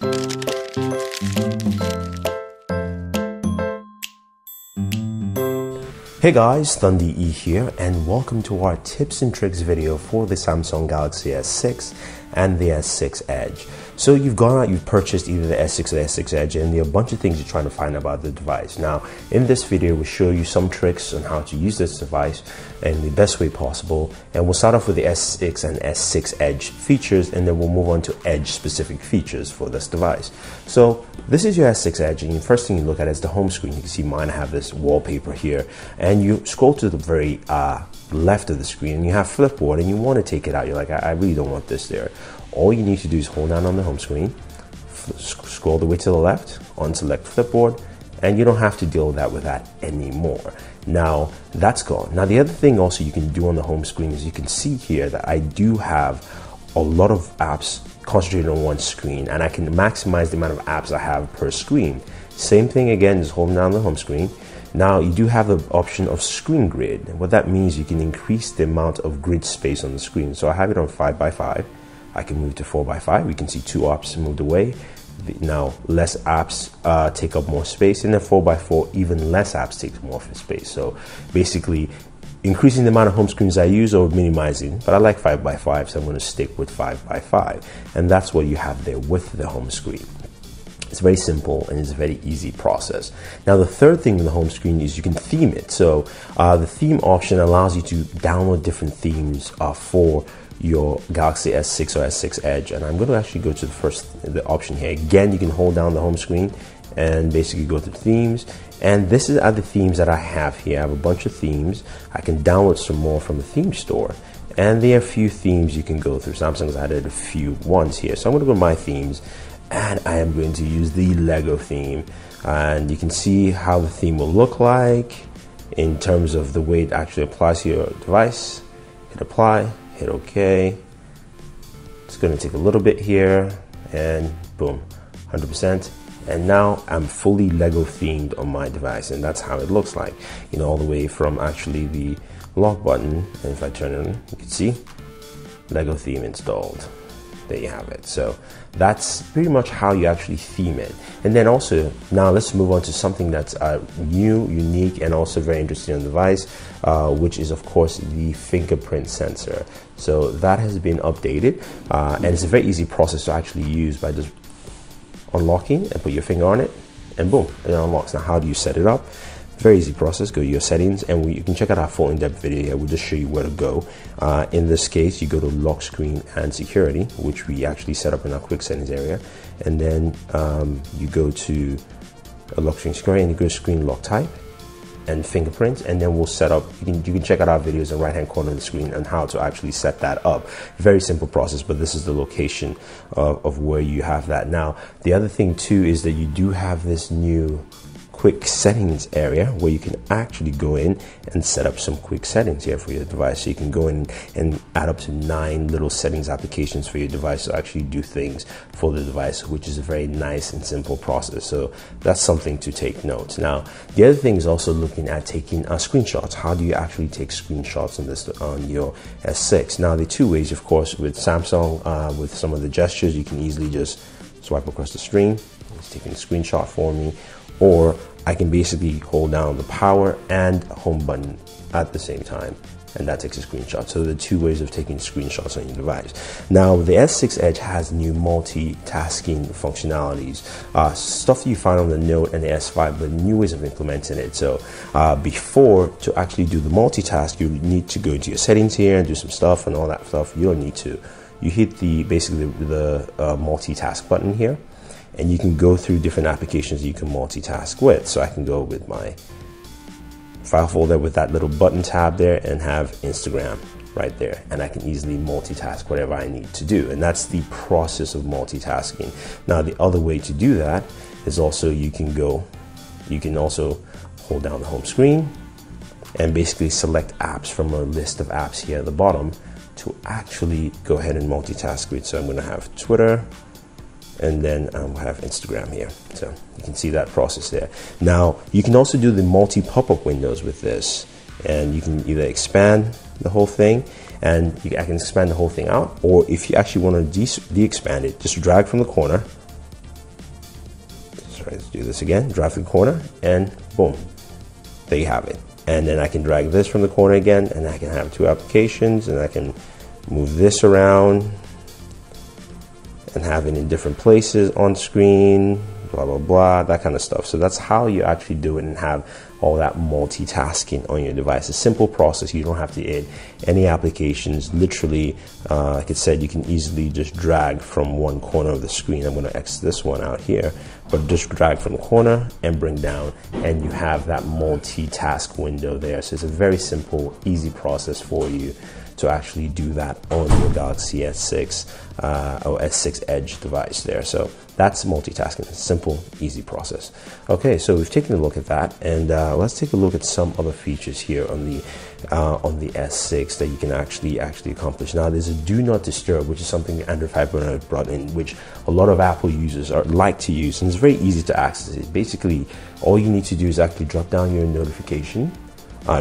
Hey guys, Thunder E here, and welcome to our tips and tricks video for the Samsung Galaxy S6 and the S6 Edge. So you've gone out, you've purchased either the S6 or the S6 Edge, and there are a bunch of things you're trying to find about the device. Now, in this video, we'll show you some tricks on how to use this device in the best way possible. And we'll start off with the S6 and S6 Edge features, and then we'll move on to Edge specific features for this device. So this is your S6 Edge, and the first thing you look at is the home screen. You can see mine have this wallpaper here, and you scroll to the very left of the screen, and you have Flipboard, and you want to take it out. You're like, I really don't want this there. All you need to do is hold down on the home screen, scroll the way to the left, unselect Flipboard, and you don't have to deal with that anymore. Now that's gone. Now the other thing also you can do on the home screen is you can see here that I do have a lot of apps concentrated on one screen, and I can maximize the amount of apps I have per screen. Same thing again, just holding down the home screen. Now you do have the option of screen grid. What that means, you can increase the amount of grid space on the screen. So I have it on 5x5. I can move to 4x5. We can see two apps moved away. Now less apps take up more space, and then 4x4, even less apps take more space. So basically increasing the amount of home screens I use or minimizing, but I like 5x5, so I'm going to stick with 5x5. And that's what you have there with the home screen. It's very simple and it's a very easy process. Now the third thing in the home screen is you can theme it. So the theme option allows you to download different themes for your Galaxy S6 or S6 Edge. And I'm going to actually go to the option here. Again, you can hold down the home screen and basically go to themes. And this are the themes that I have here. I have a bunch of themes. I can download some more from the theme store. And there are a few themes you can go through. Samsung's added a few ones here. So I'm going to go to my themes, and I am going to use the Lego theme. And you can see how the theme will look like in terms of the way it actually applies to your device. Hit apply, hit OK. It's going to take a little bit here, and boom, 100%. And now I'm fully Lego themed on my device, and that's how it looks like. You know, all the way from actually the lock button, and if I turn it on, you can see Lego theme installed. There you have it. So that's pretty much how you actually theme it. And then also, now let's move on to something that's new, unique, and also very interesting on the device, which is of course the fingerprint sensor. So that has been updated, and it's a very easy process to actually use by just unlocking and put your finger on it, and boom, it unlocks. Now how do you set it up? Very easy process. Go to your settings, and you can check out our full in-depth video here. We'll just show you where to go. In this case, you go to lock screen and security, which we actually set up in our quick settings area, and then you go to a lock screen security, and you go to screen lock type and fingerprint, and then we'll set up. You can check out our videos in the right hand corner of the screen on how to actually set that up. Very simple process, but this is the location of where you have that. Now the other thing too is that you do have this new quick settings area where you can actually go in and set up some quick settings here for your device. So you can go in and add up to 9 little settings applications for your device to actually do things for the device, which is a very nice and simple process. So that's something to take note. Now the other thing is also looking at taking screenshots. How do you actually take screenshots on your S6? Now the two ways, of course, with Samsung, with some of the gestures, you can easily just swipe across the screen. It's taking a screenshot for me, or I can basically hold down the power and home button at the same time, and that takes a screenshot. So there are two ways of taking screenshots on your device. Now the S6 Edge has new multitasking functionalities, stuff you find on the Note and the S5, but new ways of implementing it. So before, to actually do the multitask, you need to go into your settings here and do some stuff and all that stuff. You don't need to. You hit basically the multitask button here, and you can go through different applications you can multitask with. So I can go with my file folder with that little button tab there and have Instagram right there, and I can easily multitask whatever I need to do. And that's the process of multitasking. Now the other way to do that is also you can also hold down the home screen and basically select apps from a list of apps here at the bottom to actually go ahead and multitask with. So I'm going to have Twitter, and then we'll have Instagram here. So you can see that process there. Now you can also do the multi pop-up windows with this, and you can either expand the whole thing, and I can expand the whole thing out, or if you actually want to de-expand it, just drag from the corner do this again, drag to the corner, and boom, there you have it. And then I can drag this from the corner again, and I can have two applications, and I can move this around and have it in different places on screen, blah, blah, blah, that kind of stuff. So that's how you actually do it and have all that multitasking on your device. A simple process. You don't have to add any applications. Literally, like I said, you can easily just drag from one corner of the screen. I'm going to X this one out here, but just drag from the corner and bring down, and you have that multitask window there. So it's a very simple, easy process for you to actually do that on your Galaxy S6 or S6 Edge device there. So that's multitasking, simple, easy process. Okay, so we've taken a look at that, and let's take a look at some other features here on the S6 that you can actually accomplish. Now, there's a Do Not Disturb, which is something Android 5.0 brought in, which a lot of Apple users like to use, and it's very easy to access it. Basically, all you need to do is actually drop down your notification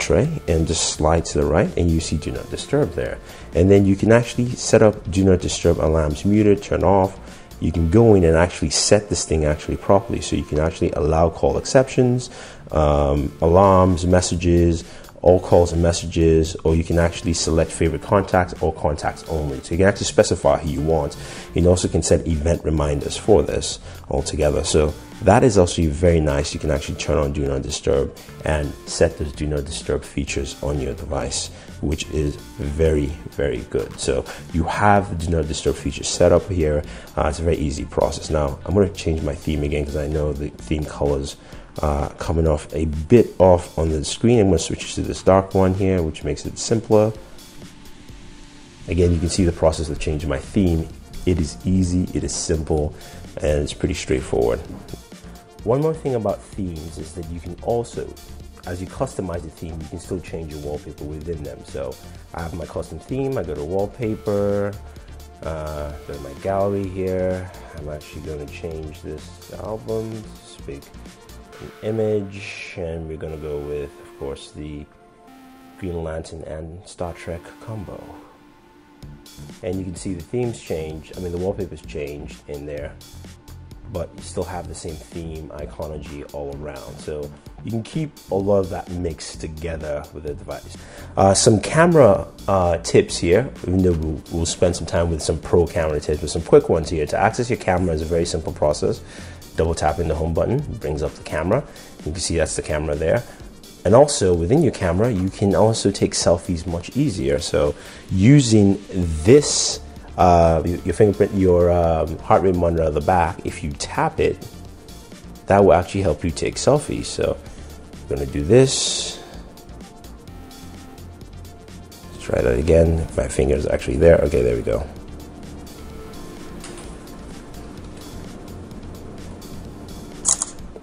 tray and just slide to the right, and you see Do Not Disturb there. And then you can actually set up Do Not Disturb alarms muted, turn off. You can go in and actually set this thing actually properly, so you can actually allow call exceptions, alarms, messages, all calls and messages, or you can actually select favorite contacts or contacts only. So you can actually specify who you want. You also can set event reminders for this altogether. So that is also very nice. You can actually turn on Do Not Disturb and set those Do Not Disturb features on your device, which is very, very good. So you have Do Not Disturb features set up here. It's a very easy process. Now I'm going to change my theme again because I know the theme colors coming off a bit off on the screen. I'm going to switch to this dark one here, which makes it simpler. Again, you can see the process of changing my theme. It is easy, it is simple, and it's pretty straightforward. One more thing about themes is that you can also, as you customize the theme, you can still change your wallpaper within them. So I have my custom theme, I go to wallpaper, go to my gallery here. I'm actually going to change this album, speak an image, and we're going to go with, of course, the Green Lantern and Star Trek combo. And you can see the themes change. I mean, the wallpaper's changed in there, but you still have the same theme iconology all around. So you can keep a lot of that mixed together with the device. Some camera tips here, even though we'll spend some time with some pro camera tips, but some quick ones here. To access your camera is a very simple process. Double tapping the home button brings up the camera. You can see that's the camera there. And also within your camera, you can also take selfies much easier. So using this, your fingerprint, your heart rate monitor at the back, if you tap it, that will actually help you take selfies. So I'm going to do this. Let's try that again. My finger is actually there. Okay, there we go.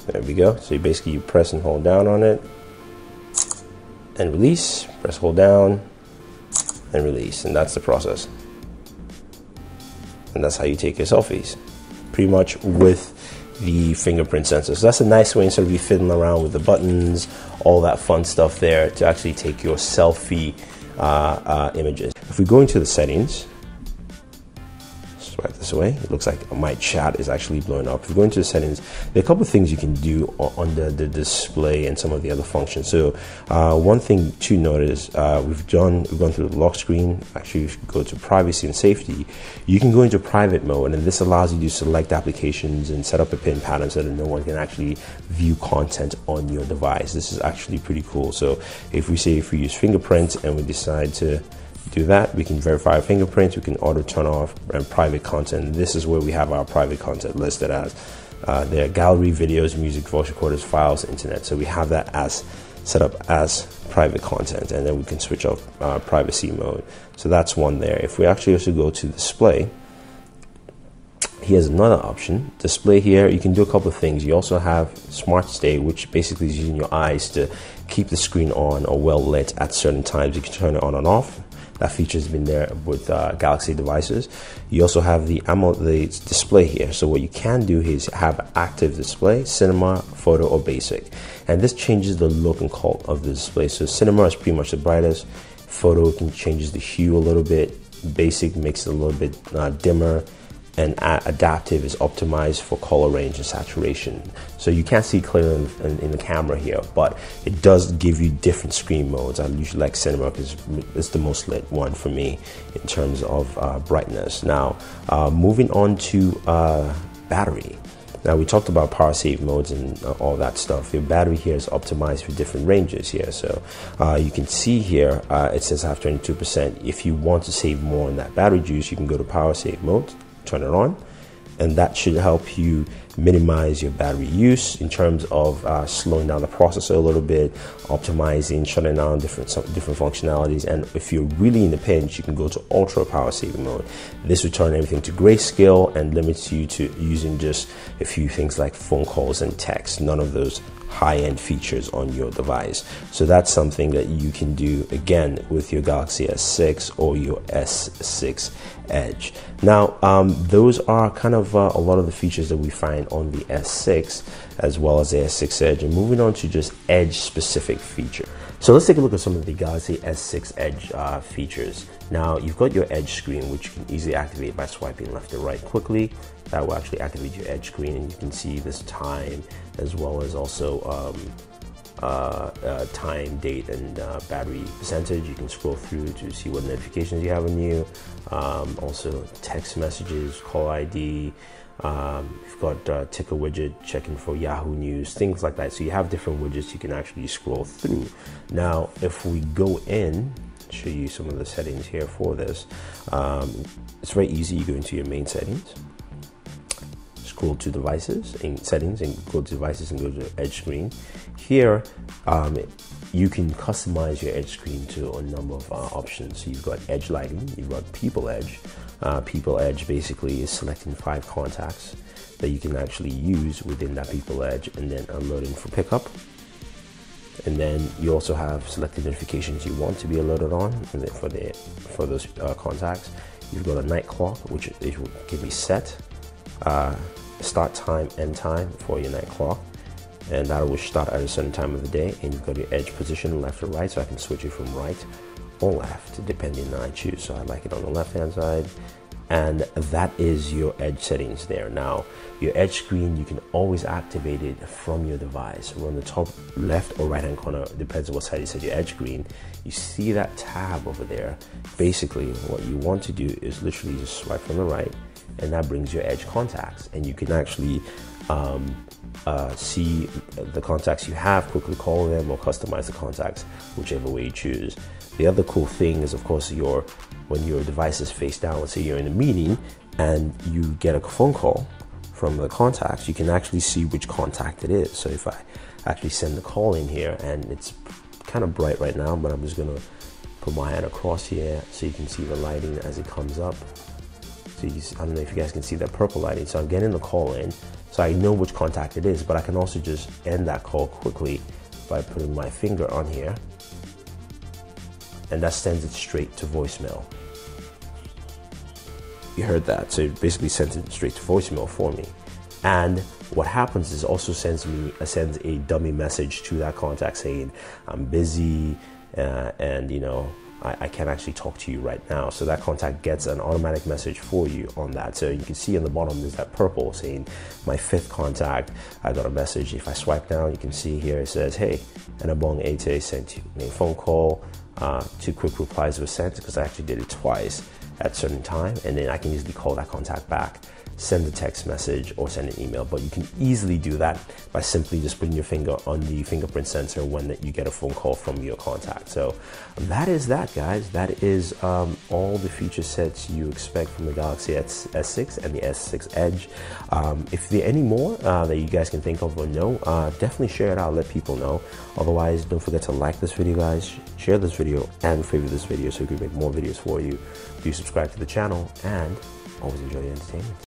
There we go. So you press and hold down on it and release, press, hold down and release, and that's the process. And that's how you take your selfies, pretty much with the fingerprint sensor. So that's a nice way, instead of you fiddling around with the buttons, all that fun stuff there, to actually take your selfie images. If we go into the settings, right this way, it looks like my chat is actually blowing up. If you go into the settings, there are a couple of things you can do under the display and some of the other functions. So one thing to note is we've gone through the lock screen. Actually, if you go to privacy and safety, you can go into private mode, and this allows you to select applications and set up a pin pattern so that no one can actually view content on your device. This is actually pretty cool. So if we use fingerprints and we decide to do that, we can verify our fingerprints, we can auto turn off and private content. This is where we have our private content listed as their gallery, videos, music, voice recorders, files, internet. So we have that as set up as private content, and then we can switch off privacy mode. So that's one there. If we actually also go to display, here's another option. Display here, you can do a couple of things. You also have smart stay, which basically is using your eyes to keep the screen on or well lit at certain times. You can turn it on and off. That feature has been there with Galaxy devices. You also have the display here. So what you can do is have active display, cinema, photo, or basic. And this changes the look and color of the display. So cinema is pretty much the brightest. Photo changes the hue a little bit. Basic makes it a little bit dimmer. and adaptive is optimized for color range and saturation. So you can't see clearly in the camera here, but it does give you different screen modes. I usually like cinema because it's the most lit one for me in terms of brightness. Now, moving on to battery. Now, we talked about power save modes and all that stuff. Your battery here is optimized for different ranges here. So you can see here, it says I have 22%. If you want to save more in that battery juice, you can go to power save mode, turn it on, and that should help you minimize your battery use in terms of slowing down the processor a little bit, optimizing, shutting down different functionalities. And if you're really in the pinch, you can go to ultra power saving mode. This will turn everything to grayscale and limits you to using just a few things like phone calls and text, none of those high-end features on your device. So that's something that you can do again with your Galaxy S6 or your S6 Edge. Now, those are kind of a lot of the features that we find on the S6 as well as the S6 Edge. And moving on to just Edge specific feature. So let's take a look at some of the Galaxy S6 Edge features. Now, you've got your Edge screen, which you can easily activate by swiping left or right quickly. That will actually activate your Edge screen, and you can see this time as well as also time, date, and battery percentage. You can scroll through to see what notifications you have on you. Also text messages, call ID. You've got ticker widget, checking for Yahoo News, things like that. So you have different widgets you can actually scroll through. Now, if we go in, show you some of the settings here for this. It's very easy. You go into your main settings, scroll to devices and settings, and go to devices and go to Edge screen. Here, you can customize your Edge screen to a number of options. So you've got Edge lighting, you've got People Edge. People Edge basically is selecting 5 contacts that you can actually use within that People Edge and then alerting for pickup. And then you also have selected notifications you want to be alerted on, and then for those contacts, you've got a night clock, which will give you set start time, end time for your night clock, and that will start at a certain time of the day. And you've got your Edge position, left or right, so I can switch it from right or left depending on I choose. So I like it on the left hand side, and that is your Edge settings there. Now, your Edge screen, you can always activate it from your device. We're on the top left or right hand corner, depends on what side you set your Edge screen. You see that tab over there. Basically, what you want to do is literally just swipe from the right, and that brings your Edge contacts, and you can actually see the contacts you have, quickly call them, or customize the contacts, whichever way you choose. The other cool thing is, of course, when your device is face down, let's say you're in a meeting and you get a phone call from the contacts, you can actually see which contact it is. So if I actually send the call in here, and it's kind of bright right now, but I'm just gonna put my hand across here so you can see the lighting as it comes up. So I don't know if you guys can see that purple lighting. So I'm getting the call in, so I know which contact it is, but I can also just end that call quickly by putting my finger on here, and that sends it straight to voicemail. You heard that, so it basically sends it straight to voicemail for me. And what happens is also sends a dummy message to that contact saying, I'm busy, and you know, I can't actually talk to you right now. So that contact gets an automatic message for you on that. So you can see on the bottom there's that purple saying my 5th contact. I got a message. If I swipe down, you can see here it says, hey, Anabong Ate sent you a phone call. 2 quick replies were sent, because I actually did it twice at a certain time, and then I can easily call that contact back, send a text message, or send an email. But you can easily do that by simply just putting your finger on the fingerprint sensor when you get a phone call from your contact. So that is that, guys. That is all the feature sets you expect from the Galaxy S6 and the S6 Edge. If there are any more that you guys can think of or know, definitely share it out, let people know. Otherwise, don't forget to like this video, guys, share this video, and favorite this video so we can make more videos for you. Do subscribe to the channel, and always enjoy the entertainment.